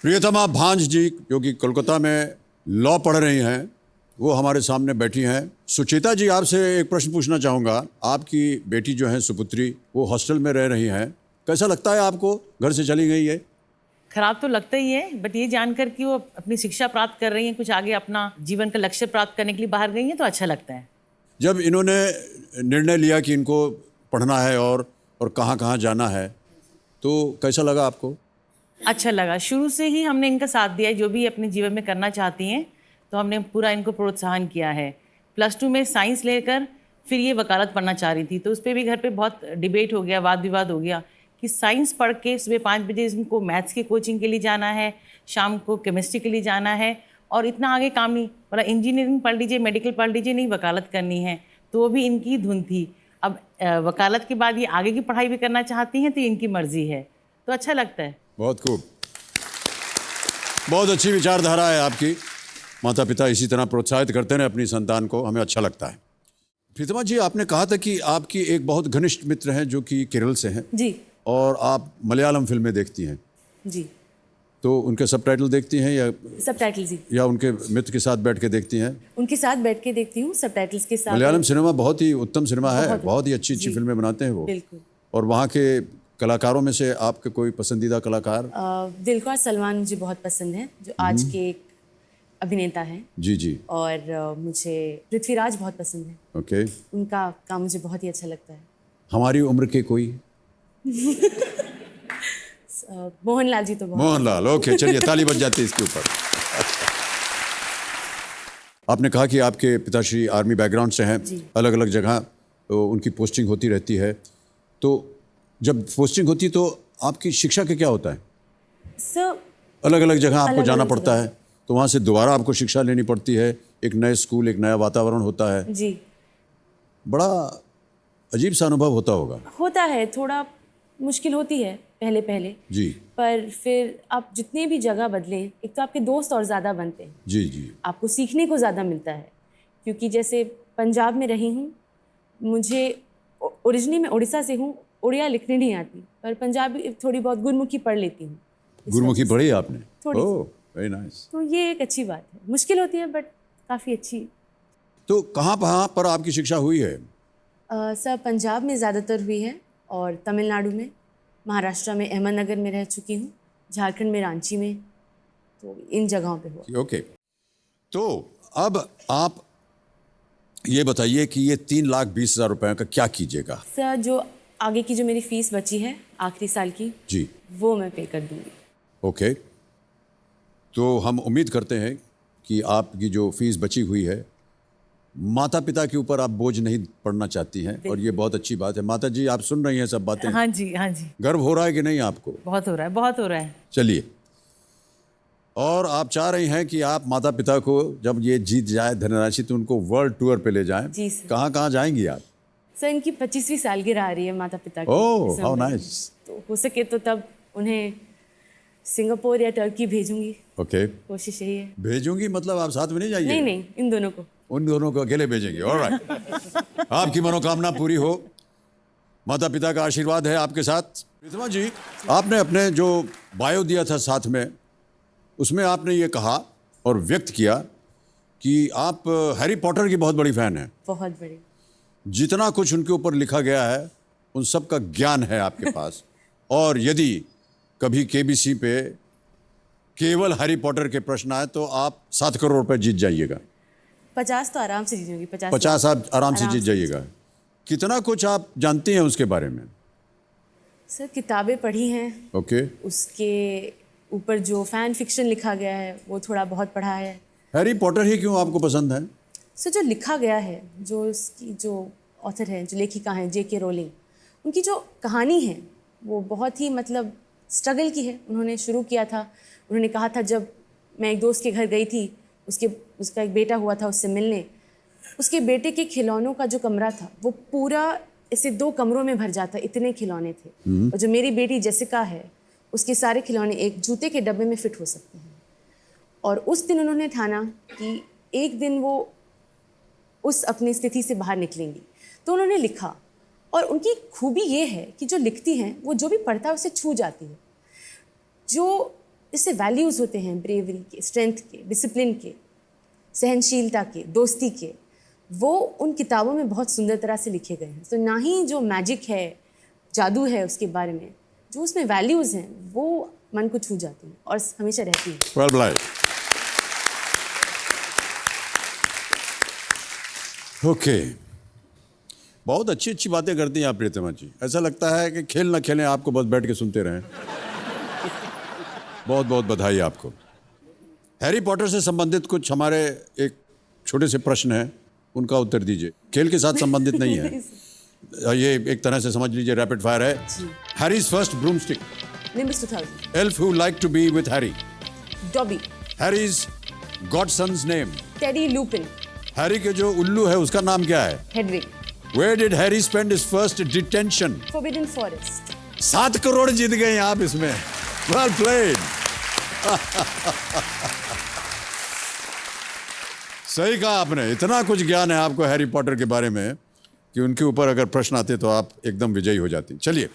प्रियतमा भांज जी जो कि कोलकाता में लॉ पढ़ रही हैं, वो हमारे सामने बैठी हैं। सुचिता जी, आपसे एक प्रश्न पूछना चाहूँगा। आपकी बेटी जो है सुपुत्री, वो हॉस्टल में रह रही हैं। कैसा लगता है आपको, घर से चली गई है? खराब तो लगता ही है, बट ये जानकर कि वो अपनी शिक्षा प्राप्त कर रही हैं, कुछ आगे अपना जीवन का लक्ष्य प्राप्त करने के लिए बाहर गई हैं, तो अच्छा लगता है। जब इन्होंने निर्णय लिया कि इनको पढ़ना है और कहाँ कहाँ जाना है, तो कैसा लगा आपको? अच्छा लगा। शुरू से ही हमने इनका साथ दिया है, जो भी अपने जीवन में करना चाहती हैं, तो हमने पूरा इनको प्रोत्साहन किया है। +2 में साइंस लेकर फिर ये वकालत पढ़ना चाह रही थी, तो उस पर भी घर पे बहुत डिबेट हो गया, वाद विवाद हो गया कि साइंस पढ़ के सुबह 5 बजे इनको मैथ्स की कोचिंग के लिए जाना है, शाम को केमिस्ट्री के लिए जाना है, और इतना आगे काम नहीं, बोला इंजीनियरिंग पढ़ लीजिए, मेडिकल पढ़ लीजिए, नहीं वकालत करनी है। तो वो भी इनकी धुन थी। अब वकालत के बाद ये आगे की पढ़ाई भी करना चाहती हैं, तो इनकी मर्जी है, तो अच्छा लगता है। बहुत खूब, बहुत अच्छी विचारधारा है आपकी। माता पिता इसी तरह प्रोत्साहित करते हैं अपनी संतान को, हमें अच्छा लगता है। प्रीतमा जी, आपने कहा था कि आपकी एक बहुत घनिष्ठ मित्र हैं जो कि केरल से हैं जी और आप मलयालम फिल्में देखती हैं, जी। तो उनके सबटाइटल देखती हैं या सबटाइटल जी, या उनके मित्र के साथ बैठ के देखती हैं? उनके साथ बैठ के देखती हूँ, सबटाइटल्स के साथ। मलयालम सिनेमा बहुत ही उत्तम सिनेमा है, बहुत ही अच्छी जी। फिल्में बनाते हैं वो। बिल्कुल। और वहाँ के कलाकारों में से आपके कोई पसंदीदा कलाकार? दिलकर सलमान मुझे बहुत पसंद है, जो आज के एक अभिनेता हैं। जी जी। और मुझे पृथ्वीराज बहुत पसंद है। ओके। उनका काम मुझे बहुत ही अच्छा लगता है। हमारी उम्र के कोई? मोहनलाल जी तो बहुत। मोहनलाल, ओके, चलिए ताली बज जाती है इसके ऊपर। आपने कहा कि आपके पिताश्री आर्मी बैकग्राउंड से हैं, अलग अलग जगह तो उनकी पोस्टिंग होती रहती है, तो जब पोस्टिंग होती है तो आपकी शिक्षा का क्या होता है? सर, अलग अलग जगह आपको अलग-अलग जाना पड़ता जगह। है, तो वहाँ से दोबारा आपको शिक्षा लेनी पड़ती है, एक नए स्कूल, एक नया वातावरण होता है, जी बड़ा अजीब सा अनुभव होता होगा। होता है, थोड़ा मुश्किल होती है पहले पहले, जी पर फिर आप जितने भी जगह बदलें, एक तो आपके दोस्त और ज़्यादा बनते हैं, जी जी। आपको सीखने को ज़्यादा मिलता है। क्योंकि जैसे पंजाब में रही हूँ, मुझे ओरिजिनली मैं उड़ीसा से हूँ, उड़िया लिखने नहीं आती, पर पंजाबी थोड़ी बहुत गुरमुखी पढ़ लेती हूँ। गुरमुखी पढ़ी आपने? थोड़ी सी। ओह, वेरी नाइस। तो ये एक अच्छी बात है, मुश्किल होती है बट काफ़ी अच्छी। तो कहाँ पर आपकी शिक्षा हुई है? सर, पंजाब में ज़्यादातर हुई है और तमिलनाडु में, महाराष्ट्र में अहमदनगर में रह चुकी हूँ, झारखंड में रांची में, तो इन जगहों पे हुआ। ओके, तो अब आप ये बताइए कि ये 3,20,000 रुपए का क्या कीजिएगा? सर, जो आगे की जो मेरी फ़ीस बची है आखिरी साल की, जी, वो मैं पे कर दूँगी। ओके, तो हम उम्मीद करते हैं कि आपकी जो फीस बची हुई है, माता पिता के ऊपर आप बोझ नहीं पड़ना चाहती हैं, और ये बहुत अच्छी बात है। माता जी, आप सुन रही हैं सब बातें? हाँ जी, हाँ जी, गर्व हो रहा है कि नहीं आपको? बहुत हो रहा है, बहुत हो रहा है। चलिए, और आप चाह रही हैं कि आप माता पिता को जब ये जीत जाए धनराशि तो उनको वर्ल्ड टूर पे ले जाएं। जी सर। कहाँ कहाँ जाएंगी आप? सर, इनकी 25वीं सालगिरह आ रही है माता पिता की। ओह, दिसंबर हाउ में। नाइस। तो हो सके तो तब उन्हें सिंगापुर या टर्की भेजूंगी, ओके, कोशिश यही है। भेजूंगी मतलब आप साथ में नहीं जाइए? नहीं नहीं, इन दोनों को। उन दोनों को अकेले भेजेंगे, ऑलराइट। आपकी मनोकामना पूरी हो, माता पिता का आशीर्वाद है आपके साथ। प्रीतमा जी, आपने अपने जो बायो दिया था साथ में, उसमें आपने ये कहा और व्यक्त किया कि आप हैरी पॉटर की बहुत बड़ी फैन हैं। बहुत बड़ी। जितना कुछ उनके ऊपर लिखा गया है उन सब का ज्ञान है आपके पास, और यदि कभी केबीसी पे केवल हैरी पॉटर के प्रश्न आए तो आप 7 करोड़ रुपए जीत जाइएगा। 50 तो आराम से जीतूंगी। 50 आप आराम से जीत जाइएगा। कितना कुछ आप जानती हैं उसके बारे में? सर, किताबें पढ़ी हैं, ओके। उसके ऊपर जो फैन फिक्शन लिखा गया है वो थोड़ा बहुत पढ़ा है। हैरी पॉटर ही क्यों आपको पसंद है? सर, जो लिखा गया है, जो उसकी जो ऑथर है, जो लेखिका हैं J.K. रोलिंग, उनकी जो कहानी है वो बहुत ही मतलब स्ट्रगल की है। उन्होंने शुरू किया था, उन्होंने कहा था, जब मैं एक दोस्त के घर गई थी, उसका एक बेटा हुआ था, उससे मिलने, उसके बेटे के खिलौनों का जो कमरा था वो पूरा ऐसे 2 कमरों में भर जाता, इतने खिलौने थे। और जो मेरी बेटी जेसिका है, उसके सारे खिलौने एक जूते के डब्बे में फिट हो सकते हैं। और उस दिन उन्होंने ठाना कि एक दिन वो उस अपनी स्थिति से बाहर निकलेंगी, तो उन्होंने लिखा। और उनकी खूबी ये है कि जो लिखती हैं वो जो भी पढ़ता है उसे छू जाती है। जो इससे वैल्यूज़ होते हैं ब्रेवरी के, स्ट्रेंथ के, डिसिप्लिन के, सहनशीलता के, दोस्ती के, वो उन किताबों में बहुत सुंदर तरह से लिखे गए हैं। तो ना ही जो मैजिक है, जादू है उसके बारे में, जो उसमें वैल्यूज़ हैं वो मन को छू जाती हैं और हमेशा रहती हैं। Well played. ओके, बहुत अच्छी अच्छी बातें करती हैं आप प्रीतिमा जी। ऐसा लगता है कि खेल ना खेलें, आपको बस बैठ के सुनते रहें। बहुत बहुत बधाई आपको। हैरी पॉटर से संबंधित कुछ हमारे एक छोटे से प्रश्न हैं, उनका उत्तर दीजिए। खेल के साथ संबंधित नहीं है, ये एक तरह से समझ लीजिए रैपिड फायर है। Harry's first broomstick. Nimbus 2000, Elf who liked to be with Harry. Dobby, Harry's godson's name. Teddy Lupin, Harry के जो उल्लू है उसका नाम क्या है? Hedwig, Where did Harry spend his first detention? Forbidden Forest. 7 crore जीत गए आप इसमें। Well played. सही कहा आपने, इतना कुछ ज्ञान है आपको हैरी पॉटर के बारे में कि उनके ऊपर अगर प्रश्न आते तो आप एकदम विजयी हो जाती। चलिए